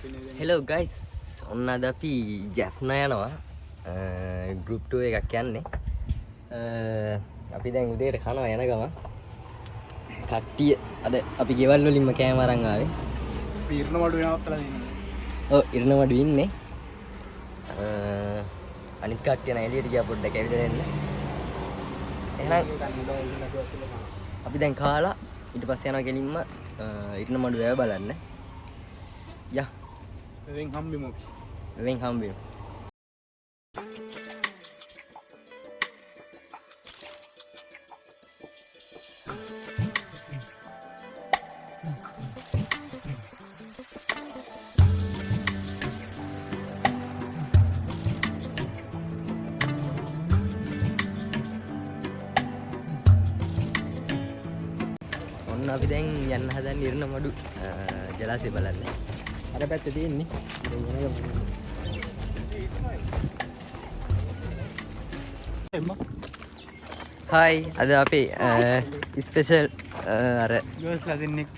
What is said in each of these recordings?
Hello guys, ඔන්න අද අපි ජැෆ්නා යනවා group 2 එකක් යන්නේ. අපි දැන් උදේට කනවා යන ගම. කට්ටිය අද අපි ගෙවල් වලින්ම කෑම අරන් ආවේ. අපි ඉරණමඩු වෙනවත්තලා ඉන්නේ. ඔව් ඉරණමඩු ඉන්නේ. අනිත් කට්ටිය නම් එළියට ගියා පොඩ්ඩක් ඇවිදලා එන්න. එහෙනම් අපි දැන් කාලා ඊට පස්සේ යනවා ගෙලින්ම ඉරණමඩු වැව බලන්න. යා වෙන් හම්බෙමු. වෙන් හම්බෙමු. ඔන්න අපි දැන් යන්න හදන්නේ ඉරණමඩු ජලාශය බලන්න. අර පැත්තේ තියෙන්නේ. හායි අද අපේ ස්පෙෂල් අර ගර්ල්ස්ලා දෙන්නෙක්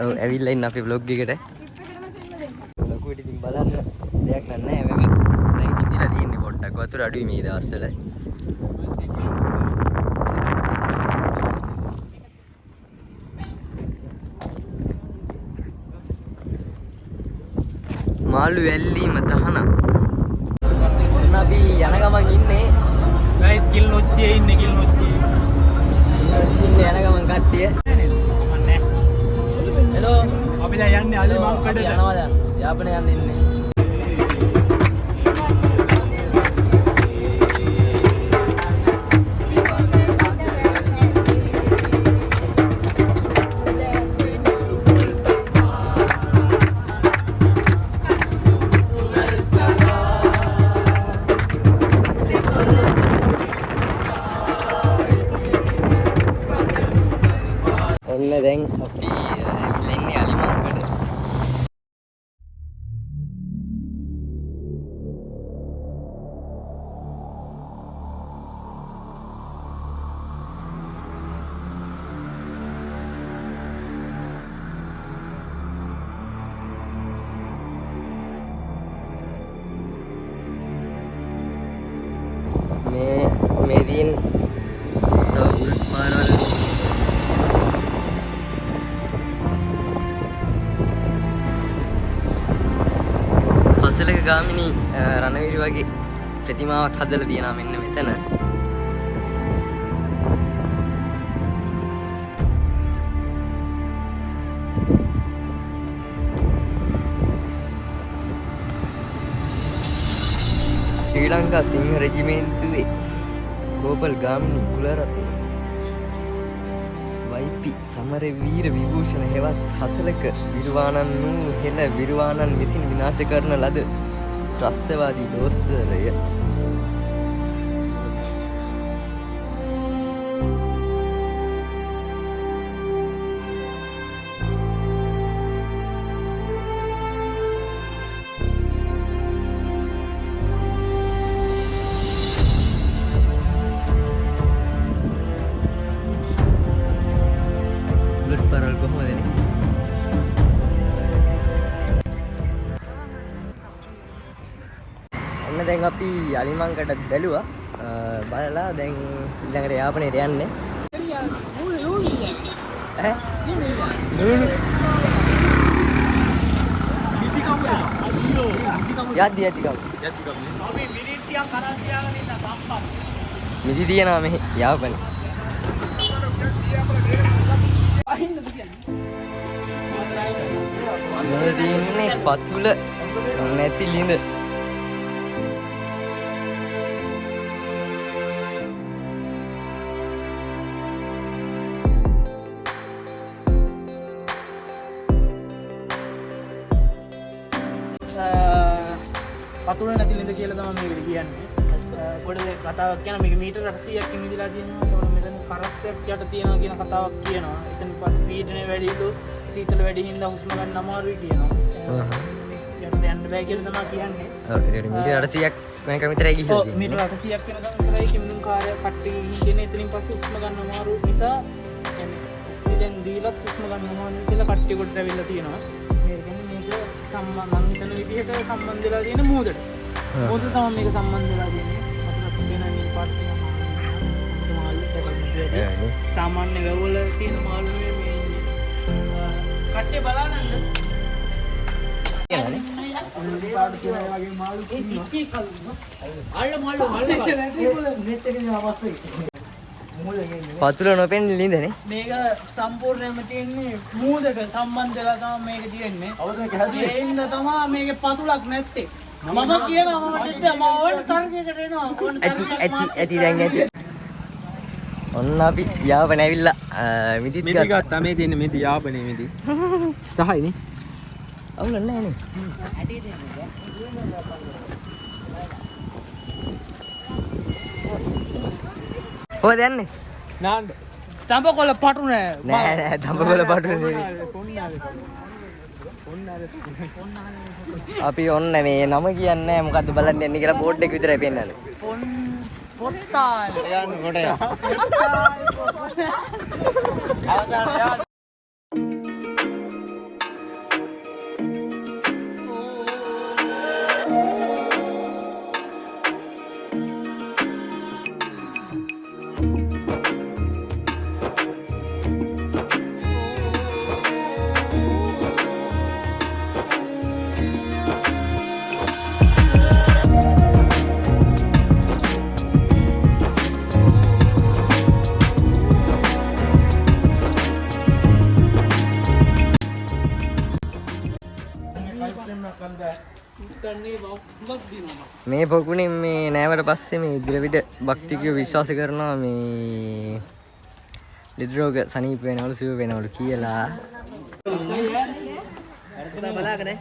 ඔව් ඇවිල්ලා ඉන්න අපේ vlog එකට. ලොකුවට ඉතින් බලන්න දෙයක් නැහැ. මම දැන් ඉඳලා තියෙන්නේ පොඩ්ඩක් වතුර අඩුයි මේ දවස්වල. මාළු වැල්ලීම තහනම්. ඔන්න අපි යන ගමන් ඉන්නේ. ගයිස් කිල් නොච්චියේ ඉන්නේ කිල් නොච්චියේ. ඉන්නේ යන ගමන් කට්ටිය. අනේ. හෙලෝ. අපි දැන් යන්නේ අලිමංකඩට. යනවා දැන්. යාපනයේ යන්න ඉන්නේ. ඔන්න දැන් අපි ඉන්නේ අලිමංකඩ. මේ දින් පාරවල් හසලක ගාමිණී රණවිරි වගේ ප්‍රතිමාවක් හදලා තියෙනවා මෙන්න මෙතන. ශ්‍රී ලංකා සිංහ රෙජිමෙන්තුවේ ගෝපල් ගාමිණී කුලරත්න වයිපි සමර වීර විභූෂණ හෙවත් හසලක විරුවාණන් වූ හෙළ විරුවාණන් විසින් විනාශ කරන ලද ත්‍රස්තවාදී දෝස්තරය. පාරවල් කොහොමද නේ? ඔන්න දැන් අපි අලිමංකඩත් බැලුවා. බලලා දැන් ඊළඟට යාපනයට යන්නේ. ඈ? නූනු. යද්දි අපි මිනිත්තියක් කරන් තියාගෙන ඉන්න සම්පත්. මිදි තියනවා මෙහි යාපනේ. මොනවද තියෙන්නේ පතුල නැති ලිඳ. පතුල නැති ලිඳ කියලා තමයි මේකට කියන්නේ. පොඩි කතාවක් කියන මේක මීටර 800ක් ඉඳලා තියෙනවා. ඒතකොට මෙතන කරත්තයක් යට තියෙනවා කියන කතාවක් කියනවා. එතන පස්සේ පීඩනය වැඩිලු සීතල වැඩි හින්දා හුස්ම ගන්න අමාරුයි කියනවා. යට යන්න බෑ කියලා තමයි කියන්නේ. ඔව් ඒක මීටර 800ක් වෙනකම් විතරයි ගිහිල්ලා තියෙන්නේ. ඔව් මීටර 800ක් වෙනකම් විතරයි කිම්නුම් කාර්යයක් කට්ටිය ගිහින් එතනින් පස්සේ හුස්ම ගන්න අමාරු නිසා ඔක්සිජන් දීලා හුස්ම ගන්න අමාරු කියලා කට්ටිය කොට ඇවිල්ලා තියෙනවා. මේක කියන්නේ මේක මම හිතන විදිහට සම්බන්ධ වෙලා තියෙන මූදට. මූදට තමයි මේක සම්බන්ධ වෙලා තියෙන්නේ. මතක වෙන නිල් පාට තියෙන සාමාන්‍ය වැවවල තියෙන මාළු නෙමෙයි මේ ඉන්නේ. කට්ටිය බලන්නද? නිල් පාට තියෙන වගේ මාළු තියෙනවා. අල්ල මාළු net එකේ අවස්ථේ. පතුල නොපෙන්නේ ලින්දනේ. මේක සම්පූර්ණයෙන්ම තියෙන්නේ මූදට සම්බන්ධ වෙලා තමයි මේක තියෙන්නේ. ඒ හින්දා තමයි මේකේ පතුලක් නැත්තේ. මම කියනවා මම දෙද්ද මම ඕන තර්කයකට එනවා. ඕන ඇති දැන් ඇති. ඔන්න අපි යාපන ඇවිල්ලා මිදිත් මිදි ගත්තා මේ තියෙන්නේ මිදි යාපනේ මිදි. 10යි නේ. අවුල නැහැ නේ. ඇටි දෙන්නේ. කොහෙද යන්නේ? නාන්න. තඹකොළ පටු නෑ. නෑ තඹකොළ පටු නෙවෙයි. අපි ඔන්න මේ නම කියන්නේ මොකද්ද බලන්න යන්නේ කියලා බෝඩ් එක විතරයි පෙන්නන්නේ. පොත්තාල්. යන්න කොට යන්න. අවදාන යන්න. මේ පොකුණින් මේ නෑවට පස්සේ මේ ඉදිරියට භක්තිකයෝ විශ්වාස කරනවා මේ ලෙඩ රෝග සනීප වෙනවලු සුව වෙනවලු කියලා. බලාගෙන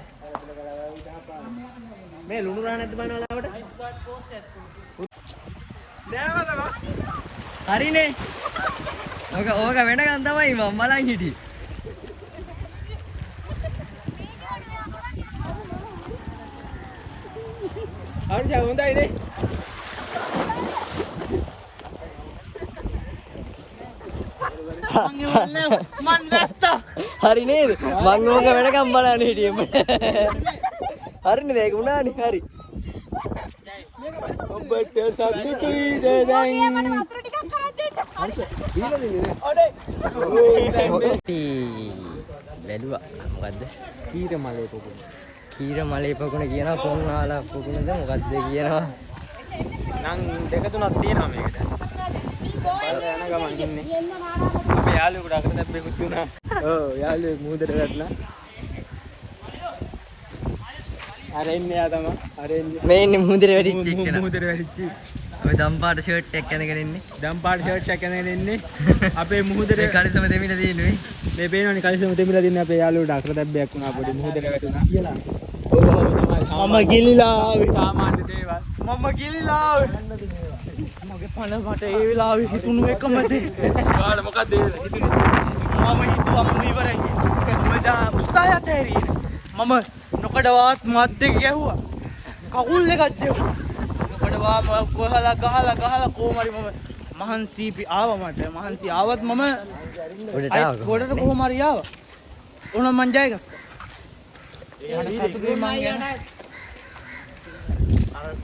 මේ ලුණු රහ නැද්ද බලන්න ඔයාලට? හරිනේ. ඕක වෙනකන් තමයි මම බලන් හිටියේ. හරි හොඳයි නේ. මන් දැස්තා. හරි නේද? මං ඕක වෙනකම් බලන්න හිටියේ. හරිනේ මේක උනානේ. හරි. ඔබට සතුටුයිද දැන්? අපි බැලුවා මොකද්ද? කීරමලේ පොකුණ. කීරමලේ පොකුණ කියනවා කොන්නාලා පොකුණද මොකද්ද කියනවා. නම් දෙක තුනක් තියෙනවා මේකට. බලලා යන ගමන් ඉන්නේ. අපේ යාළුවෙකුට අකට දැබ්බෙකුත් උනා. ඔව් යාළුවෙක් මූදට වැටුණා. අර එන්නේ යා තමයි. අර එන්නේ. මේ ඉන්නේ මුහුදේ වැඩිච්ච එක්කන. මූදට වැටිච්ච. ඔය දම්පාට ෂර්ට් එකක් අරගෙන ඉන්නේ. දම්පාට ෂර්ට් එකක් අරගෙන ඉන්නේ. අපේ මූදට ඒ කලිසම දෙමිලා තියෙන්නේ. මේ පේනවනේ කලිසම දෙමිලා තින්නේ අපේ යාළුවෙකුට අකට දැබ්බයක් වුණා පොඩි මූදට වැටුණා කියලා. මම ගිලිලා ආවේ සාමාන්‍ය දේවල්. මම ගිලිලා ආවේ. මගේ පණ මට ඒ වෙලාවේ හිතුණු එකම දේ. ඔයාලා මොකක්ද හිතුනේ? මම හිතුවා මම ඉවරයි කියලා. මම දා උත්සාහයත් ඇරියේ. මම නොකඩවත් මාත් එක්ක ගැහුවා. කකුල් එකක් දෙව්වා. නොකඩවා මම ගහලා කොහොම හරි මම මහන්සි ආවා මට. මහන්සි ආවත් මම ගොඩට කොහොම හරි ආවා. ඕන මං ජය ගත්තා.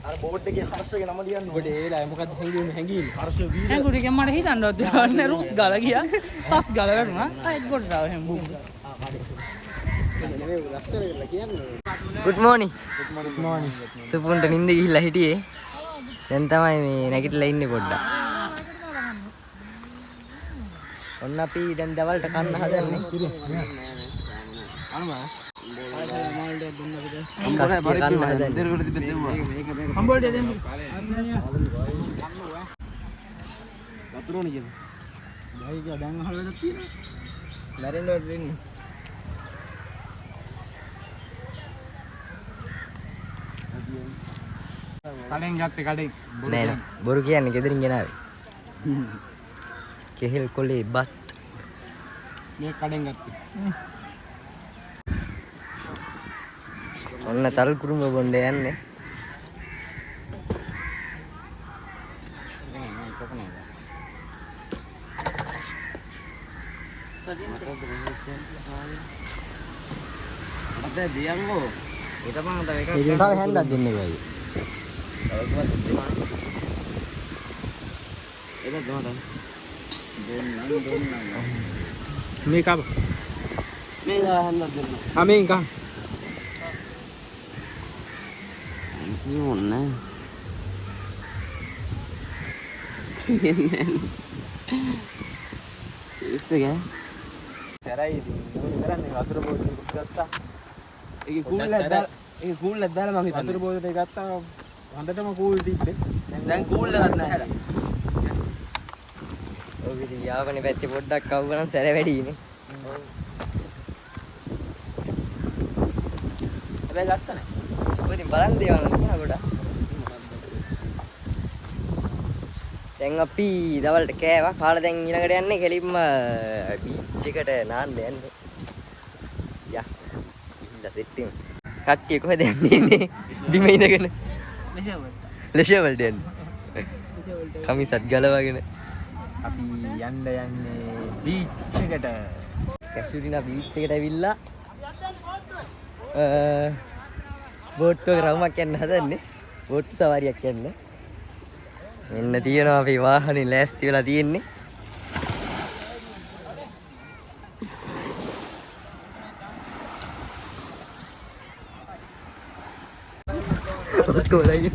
අර බෝඩ් එකේ හර්ෂගේ නම ලියන්න ඕනේ. ඒ වෙලාවේ මොකද්ද හැංගීන්නේ? හර්ෂ වීර. හැංගුටිකේ මට හිතන්නවත් දෙන්නේ රුක්ස් ගාලා ගියා. පස් ගාලා වැටුණා. ආයෙත් ගොඩට ආව හැංගුම්. good morning. good morning. සුපුන්ට නිින්ද ගිහිල්ලා හිටියේ. දැන් තමයි මේ නැගිටලා ඉන්නේ පොඩ්ඩක්. ඔන්න අපි දැන් දවල්ට කන්න හදන්නේ. අනම මාල්ඩයක් දුන්න අපිට. කස්ටිය කන්න හදන්නේ. දෙරකට තිබෙන්න දෙවුවා. හම්බෝල්ඩය දෙන්න. වතුරෝනේ කියන්නේ. බයි කිය දැන් අහලකට තියෙනවා. මැරෙන්නවත් වෙන්නේ. කඩෙන් ගත්තේ කඩෙන්. නෑ නෑ බොරු කියන්නේ ගෙදරින් ගෙනාවේ. කෙහෙල් කොලේ බත්. මේ කඩෙන් ගත්තේ. ඔන්න තල් කුරුඹ බොන්න යන්නේ. අද දියංගෝ හිටපන් තව එකක්. තව හැන්දක් දෙන්නකෝ අයියේ. ඒක දුන්නා. මේ කප. මේ තව හැන්දක් දෙන්න. මේන් කා. ini mana? Isso ya? සරයි ඉතින් කරන්නේ වතුර බෝතලයක් ගත්තා. ඒක කූල් නැද්ද මම හිතන්නේ. වතුර බෝතලයක් ගත්තා හොඳටම කූල් තිබ්බේ. දැන් කූල් එකක් නැහැ. ඔය විදිහ යාවනේ පැත්තේ පොඩ්ඩක් කවුව නම් සැර වැඩිනේ. හැබැයි ලස්සනයි. ඔය ඉතින් බලන් දේවල් නේද ගොඩක්. දැන් අපි දවල්ට කෑවා. කාලා දැන් ඊළඟට යන්නේ කෙලින්ම බීච් එකට නාන්න යන්නේ. යා. ඉන්න සෙට් එක. කට්ටිය කොහෙද යන්නේ? බිම ඉඳගෙන. ලෙෂර් වලට යන්නේ. කමිසත් ගලවගෙන. අපි යන්නේ බීච් එකට. කැෂුරිනා බීච් එකට ඇවිල්ලා බෝට් එක රවුමක් යන්න හදන්නේ. බෝට් සවාරියක් යන්න. මෙන්න තියෙනවා අපි වාහනේ ලෑස්ති වෙලා තියෙන්නේ. ඔක්කොම ලයින්.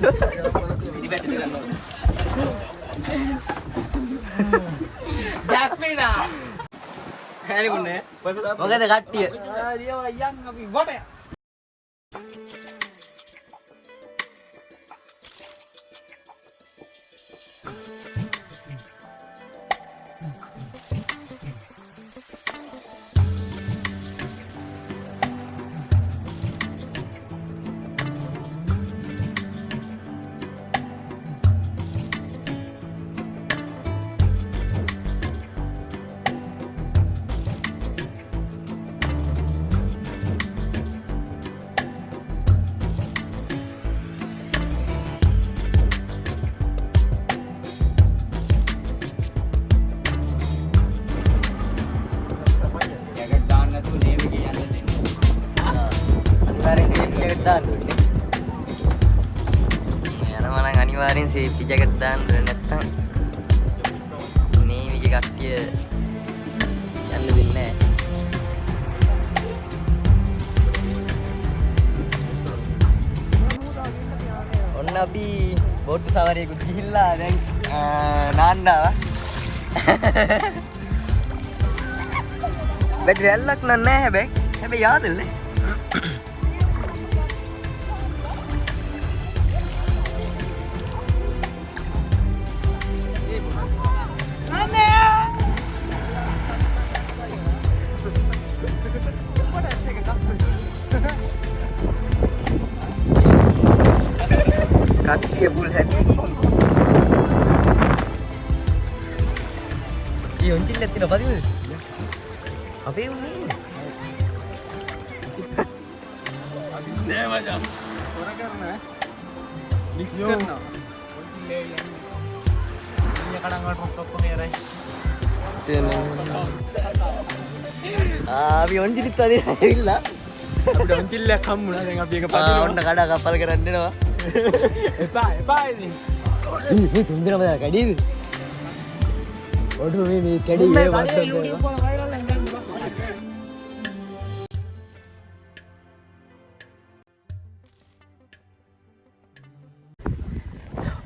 ජාස්මිනා. හැලිකුනේ. මොකද කට්ටිය? ආරියව යන් අපි වට. අනිවාර්යෙන් සේෆ්ටි ජැකට් දාන්න ඕනේ නැත්තම් නේවිගේ කට්ටිය යන්න දෙන්නේ නැහැ. ඔන්න අපි බෝට් සවාරියකට ගිහිල්ලා දැන් නාන්න ආවා. බැටරි ඇල්ලක් නැහැ හැබැයි යාදල්නේ. කට්ටිය බුල් හැටියකින් ඊ ඔන්චිල්ලක් තියෙන පදිමද අපේ උන්නේ නෑ මචං හොර කරනවා මික්ස් කරනවා ඔන්චිල්ලේ යන්නේ කඩන් වල ඔක්කොම එරයි අපි ඔන්චිලිත් අදින ඇවිල්ලා අපිට ඔන්චිල්ලක් හම්බුණා දැන් අපි එක පදිනවා ඔන්න කඩ කපල් කරන්න එනවා එපා ඉතින් මේ තුන් දෙනා බලා කැඩීද ඔඩු මේ කැඩී ඒ වත්තක්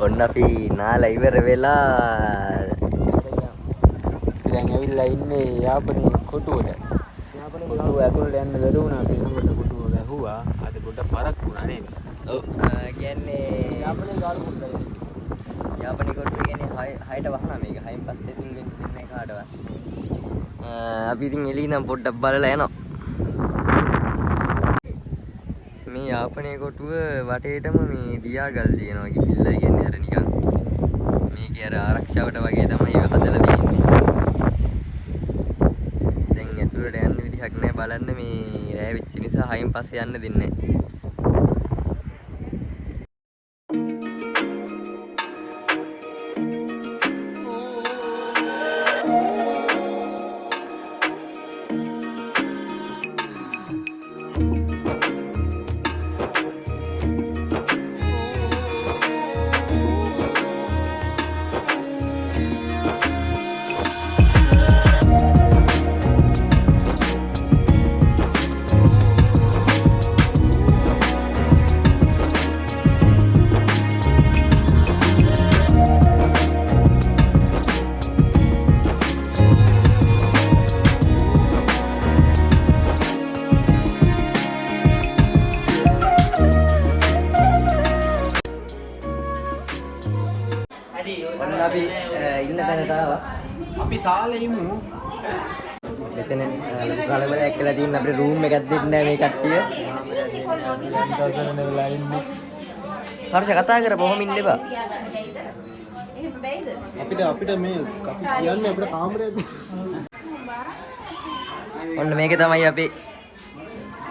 ඔන්න අපි නාලා ඉවර වෙලා දැන් ඇවිල්ලා ඉන්නේ යාපනයේ කොටුවට. කොටුව ඇතුළට යන්න බැරි වුණා අපි නමකට කොටුව වැහුවා. අද පොඩ්ඩක් පරක් වුණා නේද? ඔව් කියන්නේ යාපනයේ ගාල් කොටුව. යාපනයේ කොටුව කියන්නේ 6ට වහනවා මේක. 6න් පස්සේ ඉතින් වෙන්නේ නැහැ කාටවත්. අපි ඉතින් එළිය නම් පොඩ්ඩක් බලලා යනවා. මේ යාපනයේ කොටුව වටේටම මේ දියාගල් තියෙනවා ගිහිල්ලා කියන්නේ අර නිකන් මේකේ අර ආරක්ෂාවට වගේ තමයි ඒක හදලා තියෙන්නේ. දැන් ඇතුළට යන්න විදිහක් නැහැ බලන්න මේ රෑ වෙච්ච නිසා 6න් පස්සේ යන්න දෙන්නේ නැහැ. කාලෙයිමු. මෙතන කලබලයක් කියලා තියෙන අපේ රූම් එකක් දෙන්නේ නැහැ මේ කට්ටිය. හර්ෂ කතා කරපො ඔහොම ඉන්න එපා. අපිට මේ කියන්නේ අපිට කාමරයක්. ඔන්න මේක තමයි අපි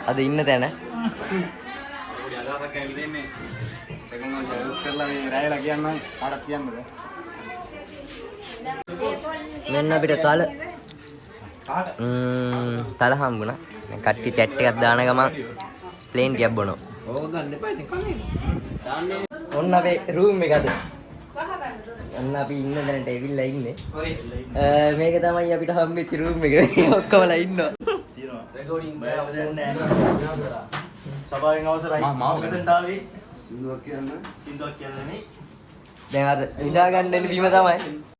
අද ඉන්න තැන. මෙන්න අපිට තල හම්බුණා. දැන් කට්ටිය chat එකක් දාන ගමන් ප්ලේන් ටිකක් බොනවා. ඔන්න අපේ රූම් එක අද. ඔන්න අපි ඉන්න දැනට ඇවිල්ලා ඉන්නේ. මේක තමයි අපිට හම්බෙච්ච රූම් එක. ඔක්කොමලා ඉන්නවා. සභාවෙන් අවසරයි. මම මෙතෙන්ට ආවේ සින්දුවක් කියන්න. සින්දුවක් කියන්නේ නේ. දැන් අර නිදා ගන්න එන බීම තමයි.